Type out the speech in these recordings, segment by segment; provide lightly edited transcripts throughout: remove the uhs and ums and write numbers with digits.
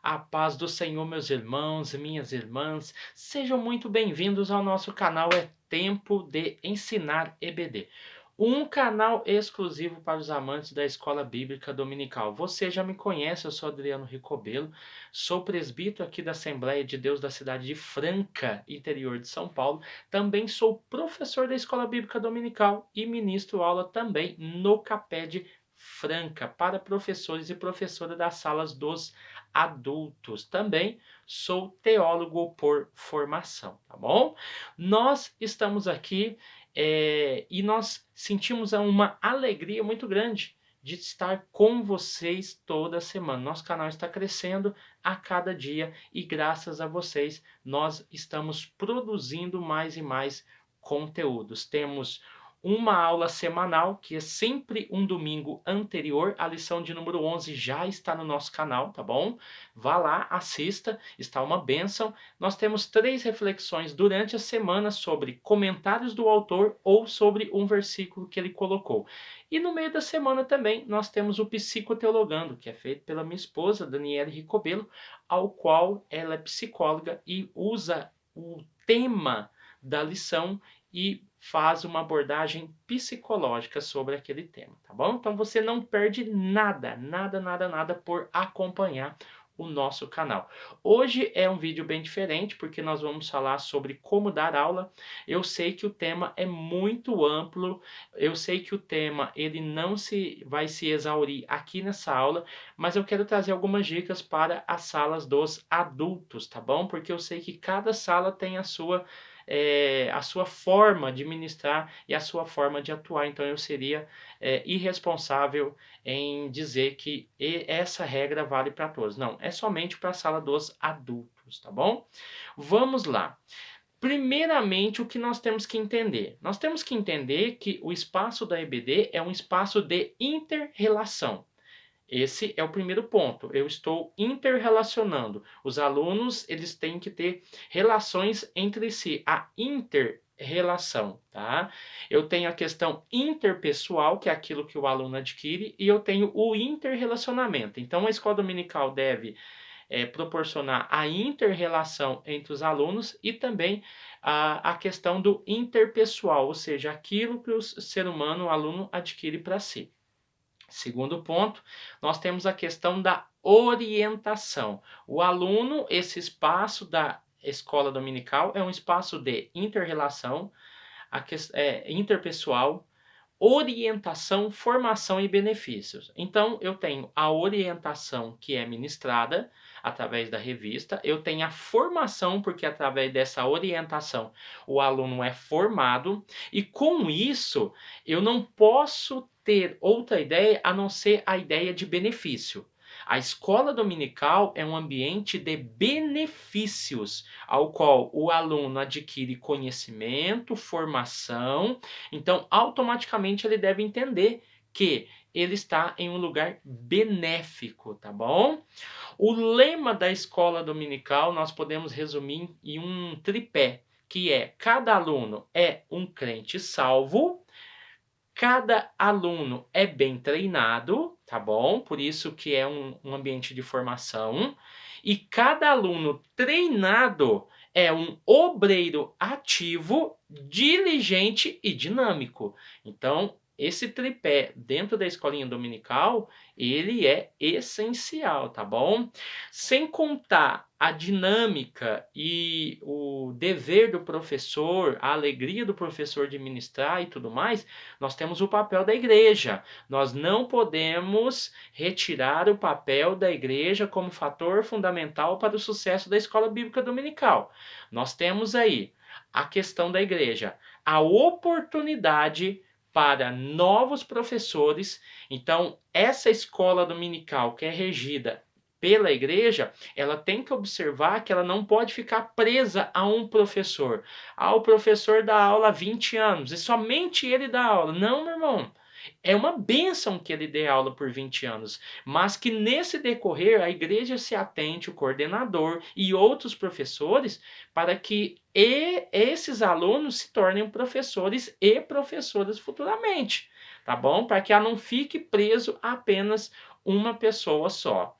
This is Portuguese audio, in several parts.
A paz do Senhor, meus irmãos e minhas irmãs, sejam muito bem-vindos ao nosso canal É Tempo de Ensinar EBD, um canal exclusivo para os amantes da Escola Bíblica Dominical. Você já me conhece, eu sou Adriano Ricobelo, sou presbítero aqui da Assembleia de Deus da cidade de Franca, interior de São Paulo. Também sou professor da Escola Bíblica Dominical e ministro aula também no CAPED Franca para professores e professoras das salas dos adultos. Também sou teólogo por formação, tá bom? Nós estamos aqui e nós sentimos uma alegria muito grande de estar com vocês toda semana. Nosso canal está crescendo a cada dia e graças a vocês nós estamos produzindo mais e mais conteúdos. Temos uma aula semanal, que é sempre um domingo anterior. A lição de número 11 já está no nosso canal, tá bom? Vá lá, assista, está uma bênção. Nós temos 3 reflexões durante a semana sobre comentários do autor ou sobre um versículo que ele colocou. E no meio da semana também nós temos o Psicoteologando, que é feito pela minha esposa, Daniele Ricobelo, ao qual ela é psicóloga e usa o tema da lição e faz uma abordagem psicológica sobre aquele tema, tá bom? Então você não perde nada, nada por acompanhar o nosso canal. Hoje é um vídeo bem diferente porque nós vamos falar sobre como dar aula. Eu sei que o tema é muito amplo, eu sei que o tema ele não vai se exaurir aqui nessa aula, mas eu quero trazer algumas dicas para as salas dos adultos, tá bom? Porque eu sei que cada sala tem a sua forma de ministrar e a sua forma de atuar. Então eu seria irresponsável em dizer que essa regra vale para todos. Não, é somente para a sala dos adultos, tá bom? Vamos lá. Primeiramente, o que nós temos que entender? Nós temos que entender que o espaço da EBD é um espaço de inter-relação. Esse é o primeiro ponto. Eu estou interrelacionando. Os alunos, eles têm que ter relações entre si, a inter-relação, tá? Eu tenho a questão interpessoal, que é aquilo que o aluno adquire, e eu tenho o interrelacionamento. Então, a escola dominical deve proporcionar a inter-relação entre os alunos e também a questão do interpessoal, ou seja, aquilo que o ser humano, o aluno, adquire para si. Segundo ponto, nós temos a questão da orientação. O aluno, esse espaço da escola dominical é um espaço de interrelação, interpessoal, orientação, formação e benefícios. Então, eu tenho a orientação que é ministrada através da revista, eu tenho a formação, porque através dessa orientação o aluno é formado, e com isso eu não posso ter outra ideia a não ser a ideia de benefício. A escola dominical é um ambiente de benefícios, ao qual o aluno adquire conhecimento, formação, então automaticamente ele deve entender que ele está em um lugar benéfico, tá bom? O lema da escola dominical nós podemos resumir em um tripé, que é: cada aluno é um crente salvo, cada aluno é bem treinado, tá bom? Por isso que é um ambiente de formação. E cada aluno treinado é um obreiro ativo, diligente e dinâmico. Então, esse tripé dentro da escolinha dominical, ele é essencial, tá bom? Sem contar a dinâmica e o dever do professor, a alegria do professor de ministrar e tudo mais, nós temos o papel da igreja. Nós não podemos retirar o papel da igreja como fator fundamental para o sucesso da escola bíblica dominical. Nós temos aí a questão da igreja, a oportunidade para novos professores. Então, essa escola dominical que é regida pela igreja, ela tem que observar que ela não pode ficar presa a um professor. Ah, o professor dá aula há 20 anos e somente ele dá aula. Não, meu irmão. É uma bênção que ele dê aula por 20 anos, mas que nesse decorrer a igreja se atente, o coordenador e outros professores, para que esses alunos se tornem professores e professoras futuramente, tá bom? Para que ela não fique preso a apenas uma pessoa só.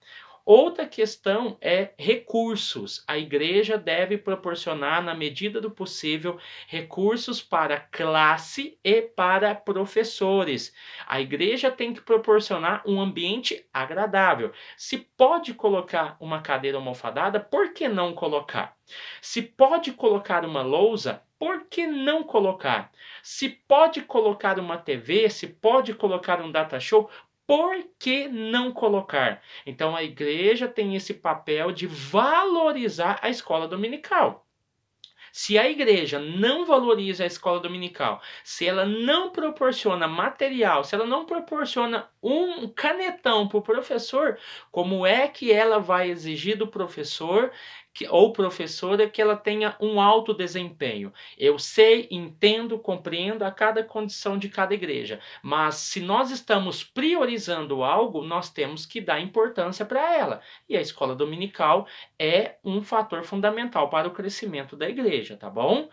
Outra questão é recursos. A igreja deve proporcionar, na medida do possível, recursos para classe e para professores. A igreja tem que proporcionar um ambiente agradável. Se pode colocar uma cadeira almofadada, por que não colocar? Se pode colocar uma lousa, por que não colocar? Se pode colocar uma TV, se pode colocar um data show, por que não colocar? Então a igreja tem esse papel de valorizar a escola dominical. Se a igreja não valoriza a escola dominical, se ela não proporciona material, se ela não proporciona um canetão para o professor, como é que ela vai exigir do professor ou professora que ela tenha um alto desempenho? Eu sei, entendo, compreendo a cada condição de cada igreja, mas se nós estamos priorizando algo, nós temos que dar importância para ela. E a escola dominical é um fator fundamental para o crescimento da igreja, tá bom?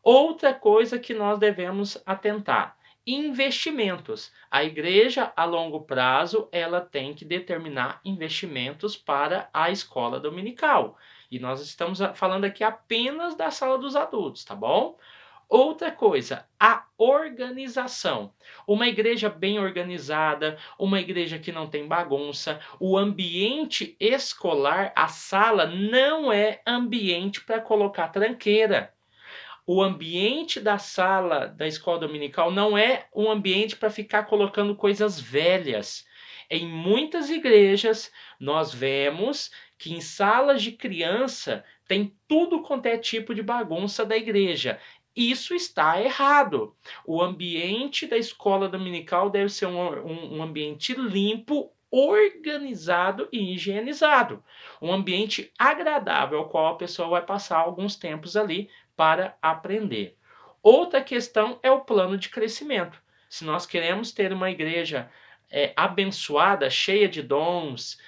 Outra coisa que nós devemos atentar: investimentos. A igreja, a longo prazo, ela tem que determinar investimentos para a escola dominical. E nós estamos falando aqui apenas da sala dos adultos, tá bom? Outra coisa, a organização. Uma igreja bem organizada, uma igreja que não tem bagunça, o ambiente escolar, a sala não é ambiente para colocar tranqueira. O ambiente da sala da escola dominical não é um ambiente para ficar colocando coisas velhas. Em muitas igrejas, nós vemos que em salas de criança tem tudo quanto é tipo de bagunça da igreja. Isso está errado. O ambiente da escola dominical deve ser um ambiente limpo, organizado e higienizado. Um ambiente agradável, ao qual a pessoa vai passar alguns tempos ali para aprender. Outra questão é o plano de crescimento. Se nós queremos ter uma igreja abençoada, cheia de dons,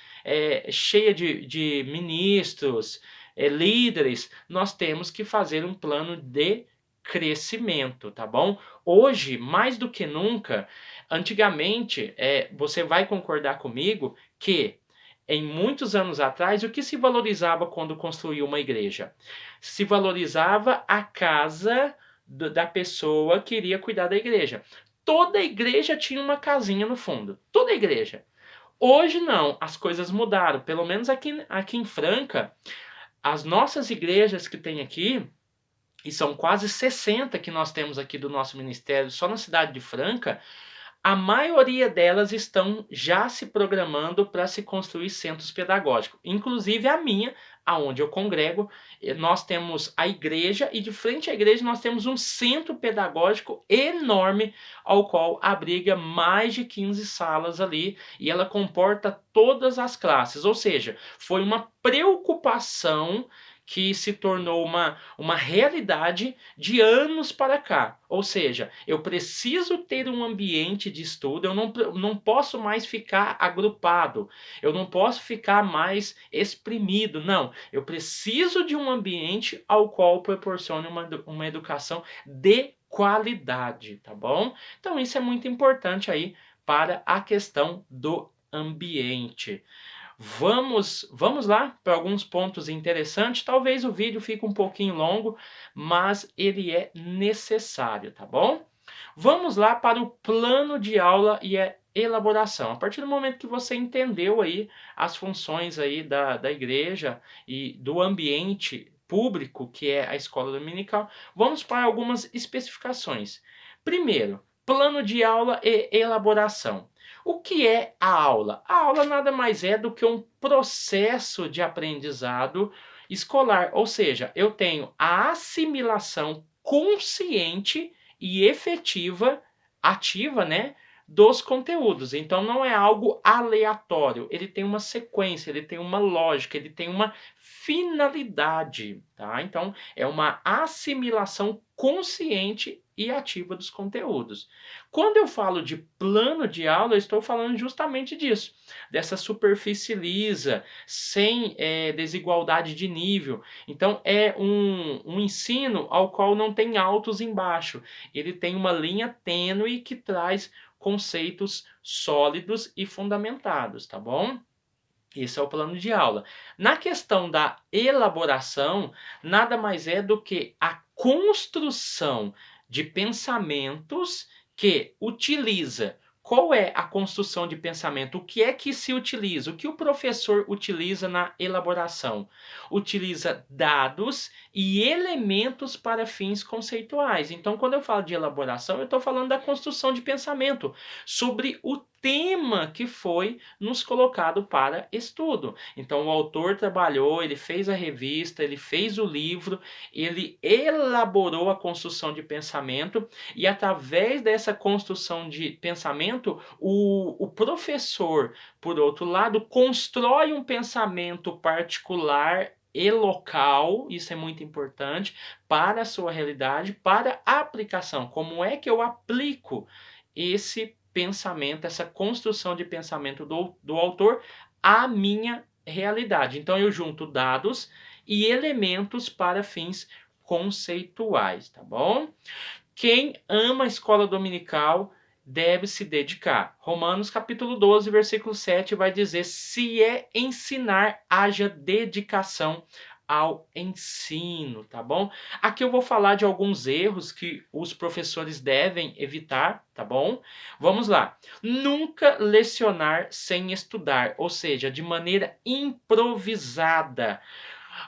cheia de ministros, líderes, nós temos que fazer um plano de crescimento, tá bom? Hoje, mais do que nunca, antigamente, você vai concordar comigo que em muitos anos atrás, o que se valorizava quando construía uma igreja? Se valorizava a casa da pessoa que iria cuidar da igreja. Toda igreja tinha uma casinha no fundo. Toda igreja. Hoje não, as coisas mudaram. Pelo menos aqui em Franca, as nossas igrejas que tem aqui, e são quase 60 que nós temos aqui do nosso ministério, só na cidade de Franca, a maioria delas estão já se programando para se construir centros pedagógicos. Inclusive a minha, aonde eu congrego, nós temos a igreja e de frente à igreja nós temos um centro pedagógico enorme, ao qual abriga mais de 15 salas ali e ela comporta todas as classes. Ou seja, foi uma preocupação que se tornou uma realidade de anos para cá. Ou seja, eu preciso ter um ambiente de estudo, eu não posso mais ficar agrupado, eu não posso ficar mais exprimido, não. Eu preciso de um ambiente ao qual proporcione uma educação de qualidade, tá bom? Então isso é muito importante aí para a questão do ambiente. Vamos lá para alguns pontos interessantes. Talvez o vídeo fique um pouquinho longo, mas ele é necessário, tá bom? Vamos lá para o plano de aula e a elaboração. A partir do momento que você entendeu aí as funções aí da igreja e do ambiente público, que é a escola dominical, vamos para algumas especificações. Primeiro, plano de aula e elaboração. O que é a aula? A aula nada mais é do que um processo de aprendizado escolar, ou seja, eu tenho a assimilação consciente e efetiva, ativa, né, dos conteúdos. Então não é algo aleatório, ele tem uma sequência, ele tem uma lógica, ele tem uma finalidade, tá? Então é uma assimilação consciente e ativa dos conteúdos. Quando eu falo de plano de aula, eu estou falando justamente disso, dessa superfície lisa, sem desigualdade de nível. Então é um ensino ao qual não tem altos e baixos. Ele tem uma linha tênue que traz conceitos sólidos e fundamentados, tá bom? Esse é o plano de aula. Na questão da elaboração, nada mais é do que a construção de pensamentos que utiliza. Qual é a construção de pensamento? O que é que se utiliza? O que o professor utiliza na elaboração? Utiliza dados e elementos para fins conceituais. Então, quando eu falo de elaboração, eu estou falando da construção de pensamento sobre o tema que foi nos colocado para estudo. Então o autor trabalhou, ele fez a revista, ele fez o livro, ele elaborou a construção de pensamento e através dessa construção de pensamento, o professor, por outro lado, constrói um pensamento particular e local, isso é muito importante, para a sua realidade, para a aplicação. Como é que eu aplico esse pensamento, essa construção de pensamento do autor à minha realidade? Então eu junto dados e elementos para fins conceituais, tá bom? Quem ama a escola dominical deve se dedicar. Romanos capítulo 12, versículo 7 vai dizer: se é ensinar, haja dedicação ao ensino, tá bom? Aqui eu vou falar de alguns erros que os professores devem evitar, tá bom? Vamos lá. Nunca lecionar sem estudar, ou seja, de maneira improvisada.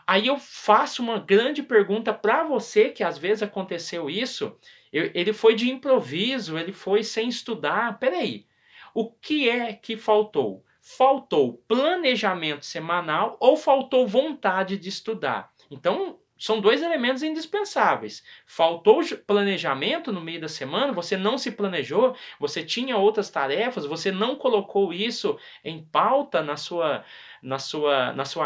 Aí eu faço uma grande pergunta para você, que às vezes aconteceu isso. Ele foi de improviso, ele foi sem estudar. Peraí, o que é que faltou? Faltou planejamento semanal ou faltou vontade de estudar? Então, são dois elementos indispensáveis. Faltou planejamento no meio da semana, você não se planejou, você tinha outras tarefas, você não colocou isso em pauta na sua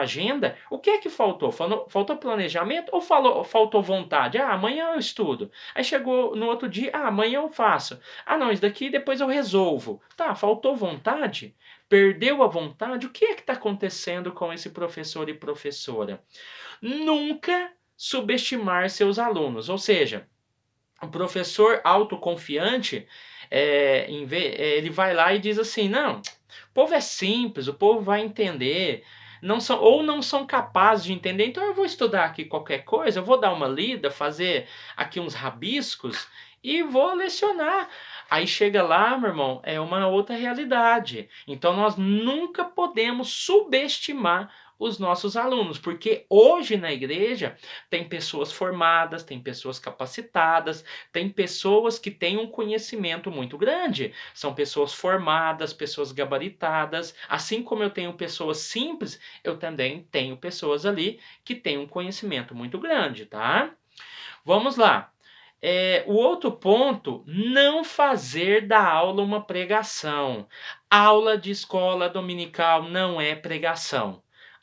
agenda. O que é que faltou? Faltou planejamento ou faltou vontade? Ah, amanhã eu estudo. Aí chegou no outro dia, ah, amanhã eu faço. Ah, não, isso daqui depois eu resolvo. Tá, faltou vontade? Perdeu a vontade? O que é que está acontecendo com esse professor e professora? Nunca subestimar seus alunos, ou seja, o professor autoconfiante, ele vai lá e diz assim, não, o povo é simples, o povo vai entender, não são capazes de entender, então eu vou estudar aqui qualquer coisa, eu vou dar uma lida, fazer aqui uns rabiscos e vou lecionar. Aí chega lá, meu irmão, é uma outra realidade. Então nós nunca podemos subestimar os nossos alunos, porque hoje na igreja tem pessoas formadas, tem pessoas capacitadas, tem pessoas que têm um conhecimento muito grande. São pessoas formadas, pessoas gabaritadas. Assim como eu tenho pessoas simples, eu também tenho pessoas ali que têm um conhecimento muito grande, tá? Vamos lá. O outro ponto, não fazer da aula uma pregação. Aula de escola dominical não é pregação.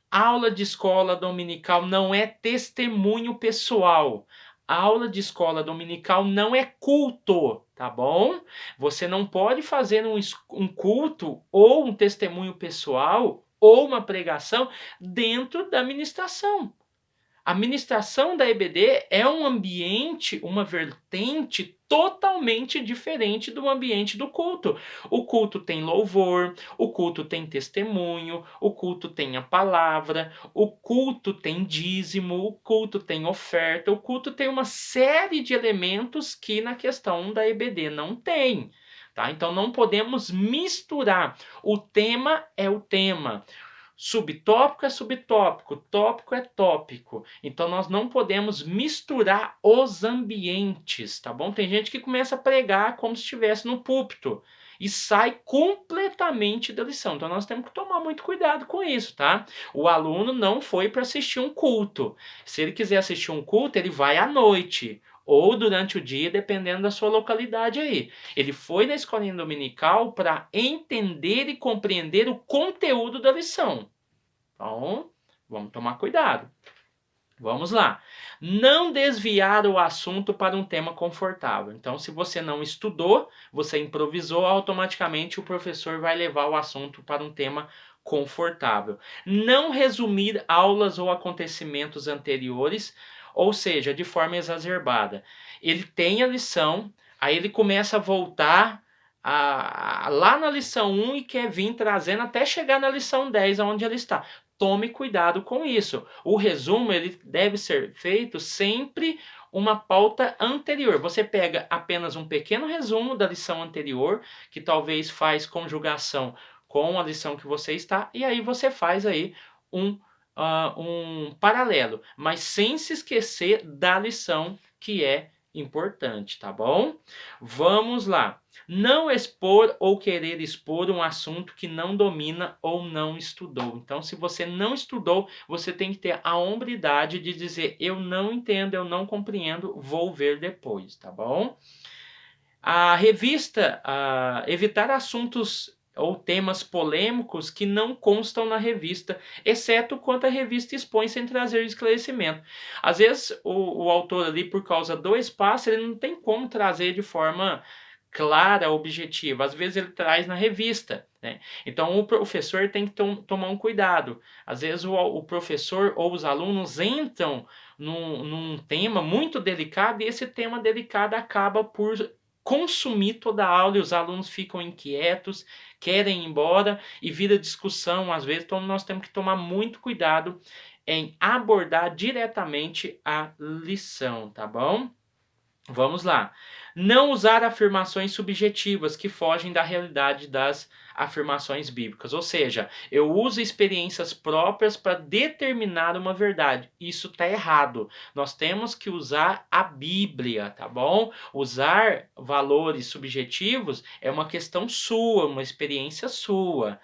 Aula de escola dominical não é testemunho pessoal. Aula de escola dominical não é culto, tá bom? Você não pode fazer um culto ou um testemunho pessoal ou uma pregação dentro da ministração. A ministração da EBD é um ambiente, uma vertente totalmente diferente do ambiente do culto. O culto tem louvor, o culto tem testemunho, o culto tem a palavra, o culto tem dízimo, o culto tem oferta, o culto tem uma série de elementos que na questão da EBD não tem. Tá? Então não podemos misturar. O tema é o tema. Subtópico é subtópico, tópico é tópico. Então nós não podemos misturar os ambientes, tá bom? Tem gente que começa a pregar como se estivesse no púlpito e sai completamente da lição. Então nós temos que tomar muito cuidado com isso, tá? O aluno não foi para assistir um culto. Se ele quiser assistir um culto, ele vai à noite ou durante o dia, dependendo da sua localidade aí. Ele foi na escolinha dominical para entender e compreender o conteúdo da lição. Então, vamos tomar cuidado. Vamos lá. Não desviar o assunto para um tema confortável. Então, se você não estudou, você improvisou, automaticamente o professor vai levar o assunto para um tema confortável. Não resumir aulas ou acontecimentos anteriores, ou seja, de forma exacerbada. Ele tem a lição, aí ele começa a voltar lá na lição 1 e quer vir trazendo até chegar na lição 10, onde ela está. Tome cuidado com isso. O resumo ele deve ser feito sempre uma pauta anterior. Você pega apenas um pequeno resumo da lição anterior, que talvez faz conjugação com a lição que você está, e aí você faz aí um paralelo, mas sem se esquecer da lição que é importante, tá bom? Vamos lá. Não expor ou querer expor um assunto que não domina ou não estudou. Então, se você não estudou, você tem que ter a hombridade de dizer: eu não entendo, eu não compreendo, vou ver depois, tá bom? A revista, evitar assuntos ou temas polêmicos que não constam na revista, exceto quando a revista expõe sem trazer esclarecimento. Às vezes, o autor ali, por causa do espaço, ele não tem como trazer de forma clara, objetiva. Às vezes ele traz na revista, né? Então o professor tem que tomar um cuidado. Às vezes o professor ou os alunos entram num tema muito delicado e esse tema delicado acaba por consumir toda a aula e os alunos ficam inquietos, querem ir embora e vira discussão às vezes. Então nós temos que tomar muito cuidado em abordar diretamente a lição, tá bom? Vamos lá. Não usar afirmações subjetivas que fogem da realidade das afirmações bíblicas. Ou seja, eu uso experiências próprias para determinar uma verdade. Isso está errado. Nós temos que usar a Bíblia, tá bom? Usar valores subjetivos é uma questão sua, uma experiência sua.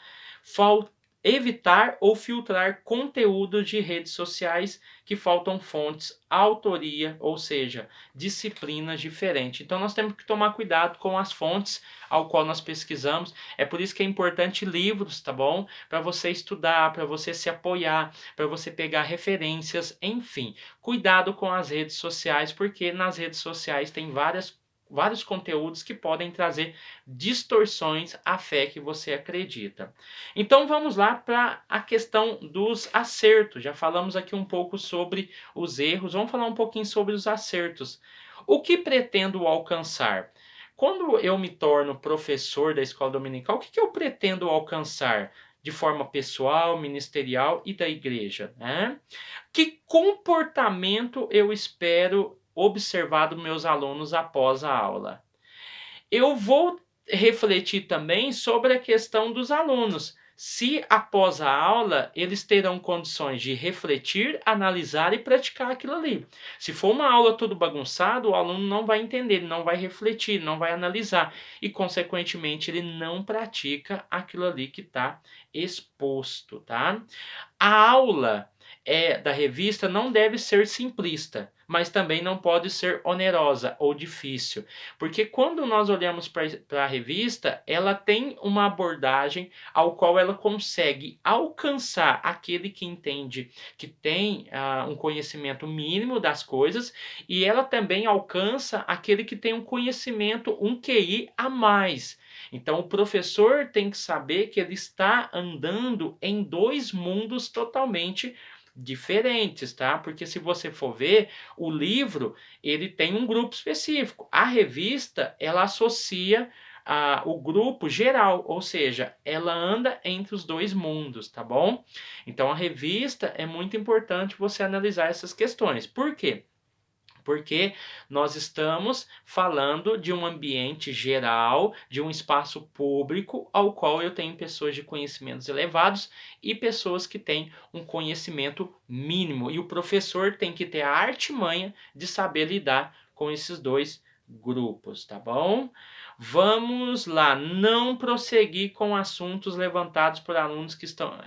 Evitar ou filtrar conteúdos de redes sociais que faltam fontes, autoria, ou seja, disciplinas diferentes. Então nós temos que tomar cuidado com as fontes ao qual nós pesquisamos. É por isso que é importante livros, tá bom? Para você estudar, para você se apoiar, para você pegar referências, enfim. Cuidado com as redes sociais, porque nas redes sociais tem vários conteúdos que podem trazer distorções à fé que você acredita. Então vamos lá para a questão dos acertos. Já falamos aqui um pouco sobre os erros, vamos falar um pouquinho sobre os acertos. O que pretendo alcançar? Quando eu me torno professor da escola dominical, o que eu pretendo alcançar de forma pessoal, ministerial e da igreja, né? Que comportamento eu espero observar dos meus alunos após a aula? Eu vou refletir também sobre a questão dos alunos. Se após a aula eles terão condições de refletir, analisar e praticar aquilo ali. Se for uma aula tudo bagunçado, o aluno não vai entender, ele não vai refletir, não vai analisar e, consequentemente, ele não pratica aquilo ali que está exposto, tá? A aula da revista não deve ser simplista, mas também não pode ser onerosa ou difícil, porque quando nós olhamos para a revista, ela tem uma abordagem ao qual ela consegue alcançar aquele que entende, que tem um conhecimento mínimo das coisas, e ela também alcança aquele que tem um conhecimento, um QI a mais. Então, o professor tem que saber que ele está andando em dois mundos totalmente diferentes, tá? Porque se você for ver, o livro, ele tem um grupo específico. A revista, ela associa o grupo geral, ou seja, ela anda entre os dois mundos, tá bom? Então, a revista é muito importante você analisar essas questões. Por quê? Porque nós estamos falando de um ambiente geral, de um espaço público, ao qual eu tenho pessoas de conhecimentos elevados e pessoas que têm um conhecimento mínimo. E o professor tem que ter a artimanha de saber lidar com esses dois grupos, tá bom? Vamos lá, não prosseguir com assuntos levantados por alunos que estão,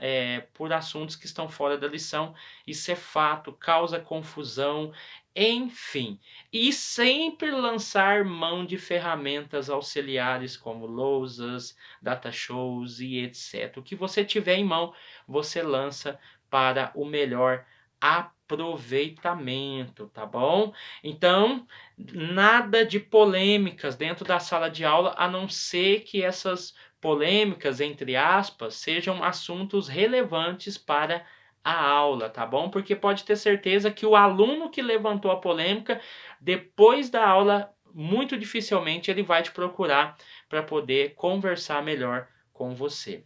por assuntos que estão fora da lição. Isso é fato, causa confusão. Enfim, e sempre lançar mão de ferramentas auxiliares como lousas, data shows e etc. O que você tiver em mão, você lança para o melhor aproveitamento, tá bom? Então, nada de polêmicas dentro da sala de aula, a não ser que essas polêmicas, entre aspas, sejam assuntos relevantes para a aula, tá bom? Porque pode ter certeza que o aluno que levantou a polêmica, depois da aula, muito dificilmente ele vai te procurar para poder conversar melhor com você.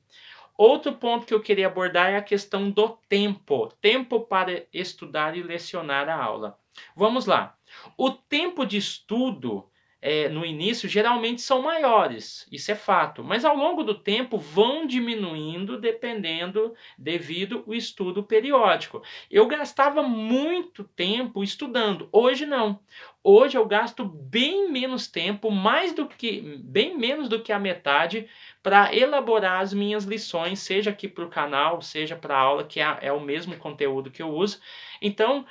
Outro ponto que eu queria abordar é a questão do tempo. Tempo para estudar e lecionar a aula. Vamos lá. O tempo de estudo no início geralmente são maiores, isso é fato, mas ao longo do tempo vão diminuindo devido ao estudo periódico. Eu gastava muito tempo estudando, hoje não. Hoje eu gasto bem menos tempo, bem menos do que a metade, para elaborar as minhas lições, seja aqui para o canal, seja para a aula, que é o mesmo conteúdo que eu uso. Então,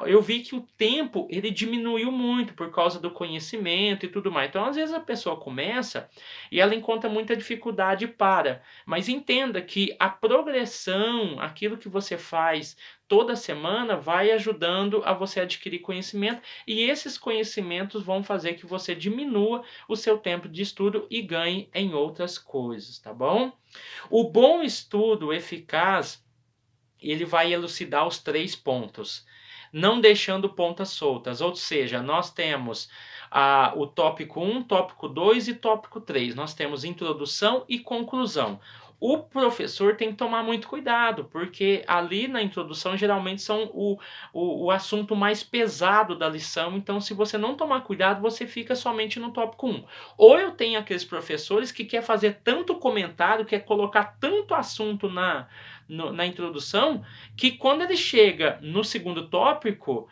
eu vi que o tempo ele diminuiu muito por causa do conhecimento e tudo mais. Então, às vezes a pessoa começa e ela encontra muita dificuldade e para. Mas entenda que a progressão, aquilo que você faz toda semana, vai ajudando a você adquirir conhecimento, e esses conhecimentos vão fazer que você diminua o seu tempo de estudo e ganhe em outras coisas, tá bom? O bom estudo eficaz, ele vai elucidar os 3 pontos, não deixando pontas soltas. Ou seja, nós temos o tópico 1, tópico 2 e tópico 3. Nós temos introdução e conclusão. O professor tem que tomar muito cuidado, porque ali na introdução geralmente são o assunto mais pesado da lição. Então, se você não tomar cuidado, você fica somente no tópico 1. Ou eu tenho aqueles professores que quer fazer tanto comentário, quer colocar tanto assunto na introdução, que quando ele chega no segundo tópico,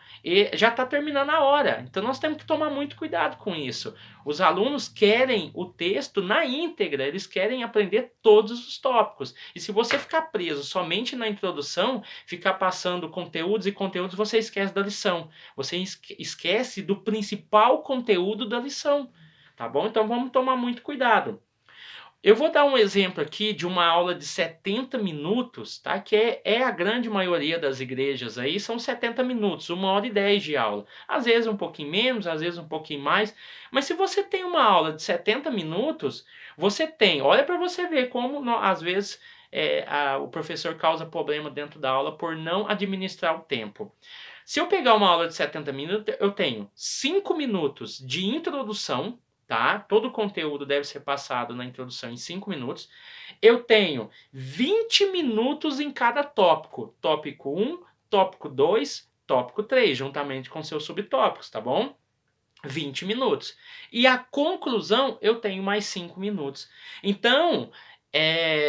já está terminando a hora. Então nós temos que tomar muito cuidado com isso. Os alunos querem o texto na íntegra, eles querem aprender todos os tópicos. E se você ficar preso somente na introdução, ficar passando conteúdos e conteúdos, você esquece da lição. Você esquece do principal conteúdo da lição. Tá bom? Então vamos tomar muito cuidado. Eu vou dar um exemplo aqui de uma aula de 70 minutos, tá? Que é a grande maioria das igrejas aí, são 70 minutos, 1h10 de aula. Às vezes um pouquinho menos, às vezes um pouquinho mais. Mas se você tem uma aula de 70 minutos, olha para você ver como às vezes o professor causa problema dentro da aula por não administrar o tempo. Se eu pegar uma aula de 70 minutos, eu tenho 5 minutos de introdução, tá? Todo o conteúdo deve ser passado na introdução em 5 minutos. Eu tenho 20 minutos em cada tópico. Tópico 1, tópico 2, tópico 3, juntamente com seus subtópicos, tá bom? 20 minutos. E a conclusão, eu tenho mais 5 minutos. Então,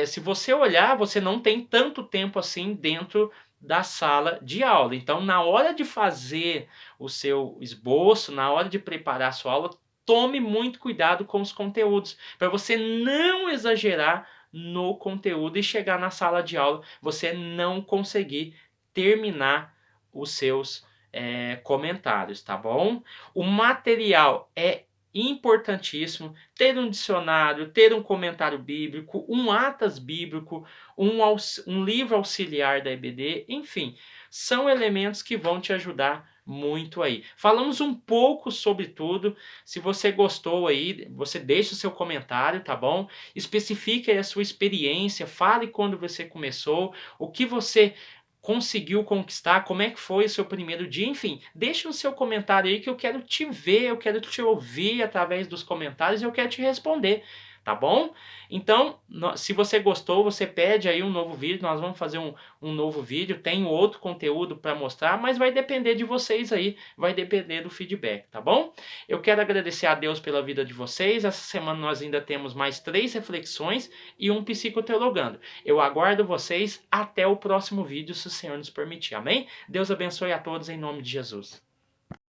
se você olhar, você não tem tanto tempo assim dentro da sala de aula. Então, na hora de fazer o seu esboço, na hora de preparar a sua aula, tome muito cuidado com os conteúdos, para você não exagerar no conteúdo e chegar na sala de aula, você não conseguir terminar os seus comentários, tá bom? O material é importantíssimo, ter um dicionário, ter um comentário bíblico, um atas bíblico, um livro auxiliar da EBD, enfim, são elementos que vão te ajudar muito aí. Falamos um pouco sobre tudo. Se você gostou aí, você deixa o seu comentário, tá bom? Especifique aí a sua experiência, fale quando você começou, o que você conseguiu conquistar, como é que foi o seu primeiro dia, enfim, deixe o seu comentário aí que eu quero te ver, eu quero te ouvir através dos comentários e eu quero te responder, tá bom? Então, se você gostou, você pede aí um novo vídeo, nós vamos fazer um novo vídeo, tem outro conteúdo para mostrar, mas vai depender de vocês aí, vai depender do feedback, tá bom? Eu quero agradecer a Deus pela vida de vocês, essa semana nós ainda temos mais 3 reflexões e um psicoteologando. Eu aguardo vocês até o próximo vídeo, se o Senhor nos permitir, amém? Deus abençoe a todos em nome de Jesus.